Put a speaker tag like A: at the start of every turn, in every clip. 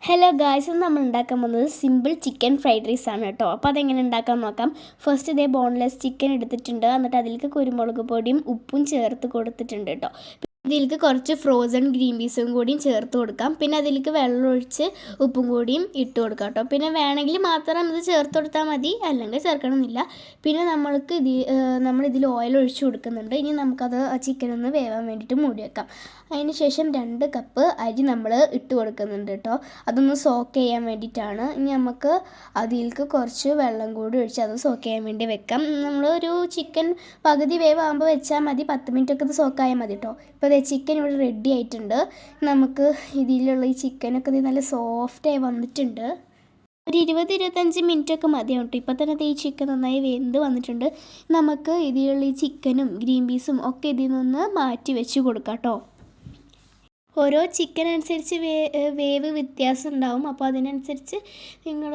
A: Hello guys, ഇന്ന് നമ്മൾ ഉണ്ടാക്കാൻ പോകുന്നത് സിമ്പിൾ ചിക്കൻ ഫ്രൈഡ് റൈസ് ആണ് കേട്ടോ. അപ്പോൾ അതെങ്ങനെ ഉണ്ടാക്കാൻ നോക്കാം. ഫസ്റ്റ് ഇതേ ബോൺലെസ് ചിക്കൻ എടുത്തിട്ടുണ്ട്. എന്നിട്ട് അതിലേക്ക് കുരുമുളക് പൊടിയും ഉപ്പും ചേർത്ത് കൊടുത്തിട്ടുണ്ട് കേട്ടോ. ഇതിലേക്ക് കുറച്ച് ഫ്രോസൺ ഗ്രീൻ പീസും കൂടിയും ചേർത്ത് കൊടുക്കാം. പിന്നെ അതിലേക്ക് വെള്ളം ഒഴിച്ച് ഉപ്പും കൂടിയും ഇട്ട് കൊടുക്കാം കേട്ടോ. പിന്നെ വേണമെങ്കിൽ മാത്രം ഇത് ചേർത്ത് കൊടുത്താൽ മതി, അല്ലെങ്കിൽ ചേർക്കണമെന്നില്ല. പിന്നെ നമ്മളിതിൽ ഓയിൽ ഒഴിച്ച് കൊടുക്കുന്നുണ്ട്. ഇനി നമുക്കത് ചിക്കൻ ഒന്ന് വേവാൻ വേണ്ടിയിട്ട് മൂടി വെക്കാം. അതിന് ശേഷം 2 കപ്പ് അരി നമ്മൾ ഇട്ട് കൊടുക്കുന്നുണ്ട് കേട്ടോ. അതൊന്ന് സോക്ക് ചെയ്യാൻ വേണ്ടിയിട്ടാണ്. ഇനി നമുക്ക് അതിലേക്ക് കുറച്ച് വെള്ളം കൂടി ഒഴിച്ച് അത് സോക്ക് ചെയ്യാൻ വേണ്ടി വെക്കാം. നമ്മളൊരു ചിക്കൻ പകുതി വേവാകുമ്പോൾ വെച്ചാൽ മതി. 10 മിനിറ്റൊക്കെ ഇത് സോക്കായാൽ മതി കേട്ടോ. ഇപ്പോൾ ചിക്കൻ ഇവിടെ റെഡി ആയിട്ടുണ്ട്. നമുക്ക് ഇതിലുള്ള ഈ ചിക്കനൊക്കെ നല്ല സോഫ്റ്റായി വന്നിട്ടുണ്ട്. ഒരു 20-25 മിനിറ്റൊക്കെ മതിയാവും കേട്ടോ. ഇപ്പോൾ തന്നെ ഈ ചിക്കൻ നന്നായി വെന്ത് വന്നിട്ടുണ്ട്. നമുക്ക് ഇതിലുള്ള ഈ ചിക്കനും ഗ്രീൻ പീസും ഒക്കെ ഇതിൽ നിന്ന് മാറ്റി വെച്ച് കൊടുക്കാം കേട്ടോ. ഓരോ ചിക്കൻ അനുസരിച്ച് വേവ് വ്യത്യാസം ഉണ്ടാവും. അപ്പോൾ അതിനനുസരിച്ച് നിങ്ങൾ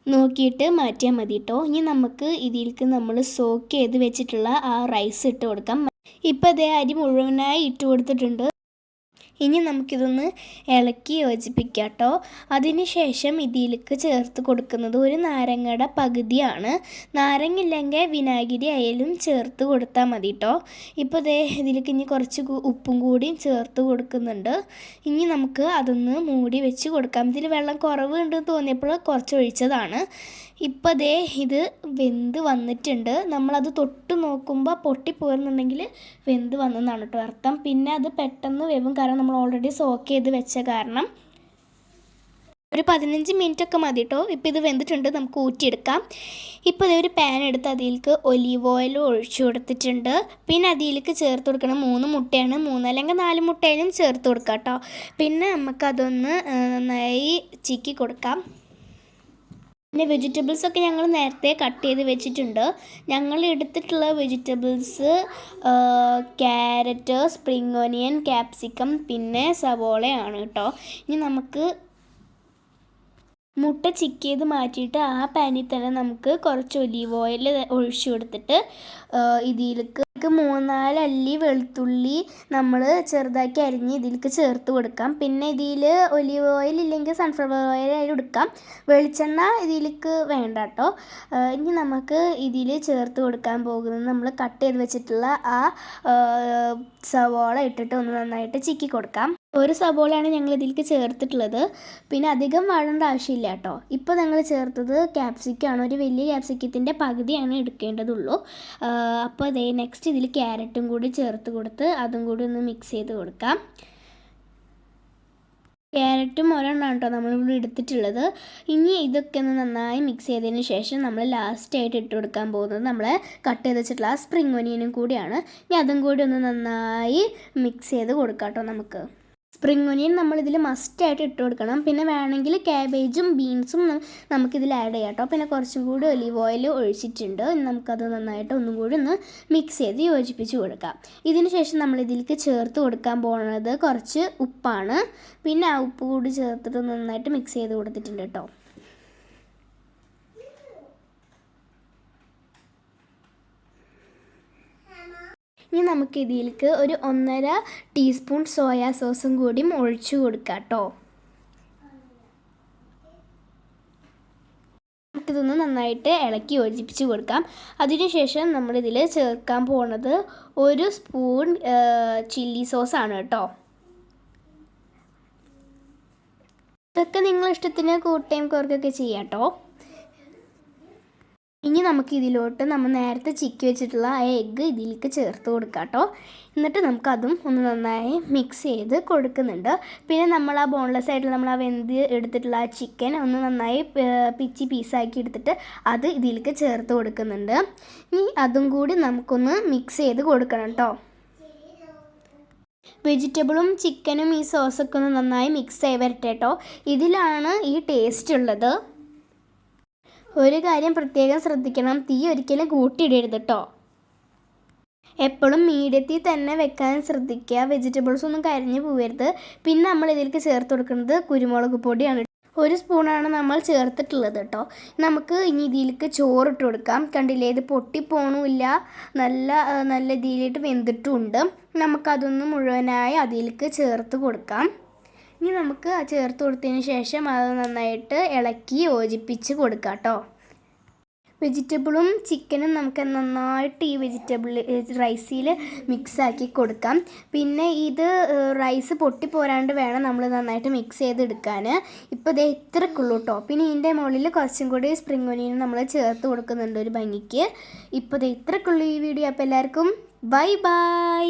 A: നോക്കിയിട്ട് മാറ്റിയാൽ മതി കേട്ടോ. ഇനി നമുക്ക് ഇതിലേക്ക് നമ്മൾ സോക്ക് ചെയ്ത് വെച്ചിട്ടുള്ള ആ റൈസ് ഇട്ട് കൊടുക്കാം. ഇപ്പോൾ അതേ അരി മുഴുവനായി ഇട്ട് കൊടുത്തിട്ടുണ്ട്. ഇനി നമുക്കിതൊന്ന് ഇളക്കി യോജിപ്പിക്കാം കേട്ടോ. അതിന് ശേഷം ഇതിലേക്ക് ചേർത്ത് കൊടുക്കുന്നത് ഒരു നാരങ്ങയുടെ പകുതിയാണ്. നാരങ്ങ ഇല്ലെങ്കിൽ വിനാഗിരി ആയാലും ചേർത്ത് കൊടുത്താൽ മതി കേട്ടോ. ഇപ്പോൾ ഇതിലേക്ക് ഇനി കുറച്ച് ഉപ്പും കൂടിയും ചേർത്ത് കൊടുക്കുന്നുണ്ട്. ഇനി നമുക്ക് അതൊന്ന് മൂടി വെച്ച് കൊടുക്കാം. ഇതിൽ വെള്ളം കുറവുണ്ടെന്ന് തോന്നിയപ്പോൾ കുറച്ച് ഒഴിച്ചതാണ്. ഇപ്പോൾ ഇത് വെന്ത് വന്നിട്ടുണ്ട്. നമ്മളത് തൊട്ട് നോക്കുമ്പോൾ പൊട്ടിപ്പോരുന്നുണ്ടെങ്കിൽ വെന്ത് വന്നതാണ് കേട്ടോ അർത്ഥം. പിന്നെ അത് പെട്ടെന്ന് വേവും, കാരണം നമ്മൾ ഓൾറെഡി സോക്ക് ചെയ്ത് വെച്ച കാരണം. ഒരു 15 മിനിറ്റൊക്കെ മതി കേട്ടോ. ഇപ്പോൾ ഇത് വെന്തിട്ടുണ്ട്, നമുക്ക് ഊറ്റിയെടുക്കാം. ഇപ്പോൾ ഒരു പാൻ എടുത്ത് അതിലേക്ക് ഒലീവ് ഓയിൽ ഒഴിച്ചു കൊടുത്തിട്ടുണ്ട്. പിന്നെ അതിലേക്ക് ചേർത്ത് കൊടുക്കണം 3 മുട്ടയാണ്. 3 അല്ലെങ്കിൽ 4 മുട്ടയാലും ചേർത്ത് കൊടുക്കാം കേട്ടോ. പിന്നെ നമുക്കതൊന്ന് നന്നായി ചിക്കി കൊടുക്കാം. പിന്നെ വെജിറ്റബിൾസൊക്കെ ഞങ്ങൾ നേരത്തെ കട്ട് ചെയ്ത് വെച്ചിട്ടുണ്ട്. ഞങ്ങൾ എടുത്തിട്ടുള്ള vegetables carrot, spring onion, capsicum, പിന്നെ സവോളയാണ് കേട്ടോ. ഇനി നമുക്ക് മുട്ട ചിക്ക് ചെയ്ത് മാറ്റിയിട്ട് ആ പാനിൽ തന്നെ നമുക്ക് കുറച്ച് ഒലീവ് ഓയിൽ ഒഴിച്ചു കൊടുത്തിട്ട് ഇതിലേക്ക് 3-4 അല്ലി വെളുത്തുള്ളി നമ്മൾ ചെറുതാക്കി അരിഞ്ഞ് ഇതിലേക്ക് ചേർത്ത് കൊടുക്കാം. പിന്നെ ഇതിൽ ഒലീവ് ഓയിൽ ഇല്ലെങ്കിൽ സൺഫ്ലവർ ഓയിൽ ആയാലും എടുക്കാം. വെളിച്ചെണ്ണ ഇതിലേക്ക് വേണ്ട കേട്ടോ. ഇനി നമുക്ക് ഇതിൽ ചേർത്ത് കൊടുക്കാൻ പോകുന്നത് നമ്മൾ കട്ട് ചെയ്ത് വെച്ചിട്ടുള്ള ആ സവോള ഇട്ടിട്ട് ഒന്ന് നന്നായിട്ട് ചിക്കി കൊടുക്കാം. ഒരു സവോളയാണ് ഞങ്ങൾ ഇതിലേക്ക് ചേർത്തിട്ടുള്ളത്. പിന്നെ അധികം വാഴേണ്ട ആവശ്യമില്ല കേട്ടോ. ഇപ്പോൾ ഞങ്ങൾ ചേർത്തത് ക്യാപ്സിക്കാണ്. ഒരു വലിയ ക്യാപ്സിക്കത്തിൻ്റെ പകുതിയാണ് എടുക്കേണ്ടതുള്ളൂ. അപ്പോൾ നെക്സ്റ്റ് ഇതിൽ ക്യാരറ്റും കൂടി ചേർത്ത് കൊടുത്ത് അതും കൂടി ഒന്ന് മിക്സ് ചെയ്ത് കൊടുക്കാം. ക്യാരറ്റും ഒരെണ്ണമാണ് കേട്ടോ നമ്മളിവിടെ എടുത്തിട്ടുള്ളത്. ഇനി ഇതൊക്കെ ഒന്ന് നന്നായി മിക്സ് ചെയ്തതിന് ശേഷം നമ്മൾ ലാസ്റ്റായിട്ട് ഇട്ട് കൊടുക്കാൻ പോകുന്നത് നമ്മൾ കട്ട് ചെയ്ത് വെച്ചിട്ടുള്ള ആ സ്പ്രിംഗ് ഒനിയനും കൂടിയാണ്. ഇനി അതും കൂടി ഒന്ന് നന്നായി മിക്സ് ചെയ്ത് കൊടുക്കാം കേട്ടോ. നമുക്ക് സ്പ്രിംഗ് ഒനിയൻ നമ്മളിതിൽ മസ്റ്റായിട്ട് ഇട്ട് കൊടുക്കണം. പിന്നെ വേണമെങ്കിൽ ക്യാബേജും ബീൻസും നമുക്കിതിൽ ആഡ് ചെയ്യാം കേട്ടോ. പിന്നെ കുറച്ചും കൂടി ഒലീവ് ഓയിൽ ഒഴിച്ചിട്ടുണ്ട്. നമുക്കത് നന്നായിട്ട് ഒന്നും കൂടി ഒന്ന് മിക്സ് ചെയ്ത് യോജിപ്പിച്ച് കൊടുക്കാം. ഇതിന് ശേഷം നമ്മളിതിലേക്ക് ചേർത്ത് കൊടുക്കാൻ പോകുന്നത് കുറച്ച് ഉപ്പാണ്. പിന്നെ ആ ഉപ്പ് കൂടി ചേർത്തിട്ട് നന്നായിട്ട് മിക്സ് ചെയ്ത് കൊടുത്തിട്ടുണ്ട് കേട്ടോ. ഇനി നമുക്ക് ഇതിലേക്ക് ഒരു 1.5 ടീസ്പൂൺ സോയാ സോസും കൂടിയും ഒഴിച്ചു കൊടുക്കാം കേട്ടോ. നമുക്കിതൊന്ന് നന്നായിട്ട് ഇളക്കി യോജിപ്പിച്ച് കൊടുക്കാം. അതിനുശേഷം നമ്മളിതിൽ ചേർക്കാൻ പോകുന്നത് 1 സ്പൂൺ ചില്ലി സോസാണ് കേട്ടോ. ഇതൊക്കെ നിങ്ങളിഷ്ടത്തിന് കൂട്ടുകയും കുറയ്ക്കുകയൊക്കെ ചെയ്യാം കേട്ടോ. ഇനി നമുക്ക് ഇതിലോട്ട് നമ്മൾ നേരത്തെ ചിക്കി വെച്ചിട്ടുള്ള ആ എഗ്ഗ് ഇതിലേക്ക് ചേർത്ത് കൊടുക്കാം കേട്ടോ. എന്നിട്ട് നമുക്കതും ഒന്ന് നന്നായി മിക്സ് ചെയ്ത് കൊടുക്കുന്നുണ്ട്. പിന്നെ നമ്മൾ ആ ബോൺലെസ് ആയിട്ടുള്ള നമ്മൾ ആ വെന്ത് എടുത്തിട്ടുള്ള ആ ചിക്കൻ ഒന്ന് നന്നായി പിച്ചി പീസാക്കി എടുത്തിട്ട് അത് ഇതിലേക്ക് ചേർത്ത് കൊടുക്കുന്നുണ്ട്. ഇനി അതും കൂടി നമുക്കൊന്ന് മിക്സ് ചെയ്ത് കൊടുക്കണം കേട്ടോ. വെജിറ്റബിളും ചിക്കനും ഈ സോസൊക്കെ ഒന്ന് നന്നായി മിക്സ് ആയി വരട്ടെ കേട്ടോ. ഇതിലാണ് ഈ ടേസ്റ്റ് ഉള്ളത്. ഒരു കാര്യം പ്രത്യേകം ശ്രദ്ധിക്കണം, തീ ഒരിക്കലും കൂട്ടിയിടരുത് കേട്ടോ. എപ്പോഴും മീഡിയത്തിൽ തന്നെ വെക്കാൻ ശ്രദ്ധിക്കുക. വെജിറ്റബിൾസ് ഒന്നും കരിഞ്ഞു പോകരുത്. പിന്നെ നമ്മൾ ഇതിലേക്ക് ചേർത്ത് കൊടുക്കുന്നത് കുരുമുളക് പൊടിയാണ്. 1 സ്പൂണാണ് നമ്മൾ ചേർത്തിട്ടുള്ളത് കേട്ടോ. നമുക്ക് ഇനി ഇതിലേക്ക് ചോറിട്ട് കൊടുക്കാം. കണ്ടില്ലേ, ഇത് പൊട്ടിപ്പോണുമില്ല, നല്ല ഇതിലിട്ട് വെന്തിട്ടുമുണ്ട്. നമുക്കതൊന്ന് മുഴുവനായി അതിലേക്ക് ചേർത്ത് കൊടുക്കാം. ഇനി നമുക്ക് ചേർത്ത് കൊടുത്തതിന് ശേഷം അത് നന്നായിട്ട് ഇളക്കി യോജിപ്പിച്ച് കൊടുക്കാം കേട്ടോ. വെജിറ്റബിളും ചിക്കനും നമുക്ക് നന്നായിട്ട് ഈ റൈസിൽ മിക്സാക്കി കൊടുക്കാം. പിന്നെ ഇത് റൈസ് പൊട്ടിപ്പോരാണ്ട് വേണം നമ്മൾ നന്നായിട്ട് മിക്സ് ചെയ്തെടുക്കാൻ. ഇപ്പോൾ ഇതേ ഇത്രക്കുള്ളൂ കേട്ടോ. പിന്നെ ഇതിൻ്റെ മുകളിൽ കുറച്ചും കൂടി സ്പ്രിംഗ് ഒനിയൻ നമ്മൾ ചേർത്ത് കൊടുക്കുന്നുണ്ട് ഒരു ഭംഗിക്ക്. ഇപ്പോൾ ഇതേ ഇത്രക്കുള്ളൂ ഈ വീഡിയോ. അപ്പോൾ എല്ലാവർക്കും ബൈ ബൈ.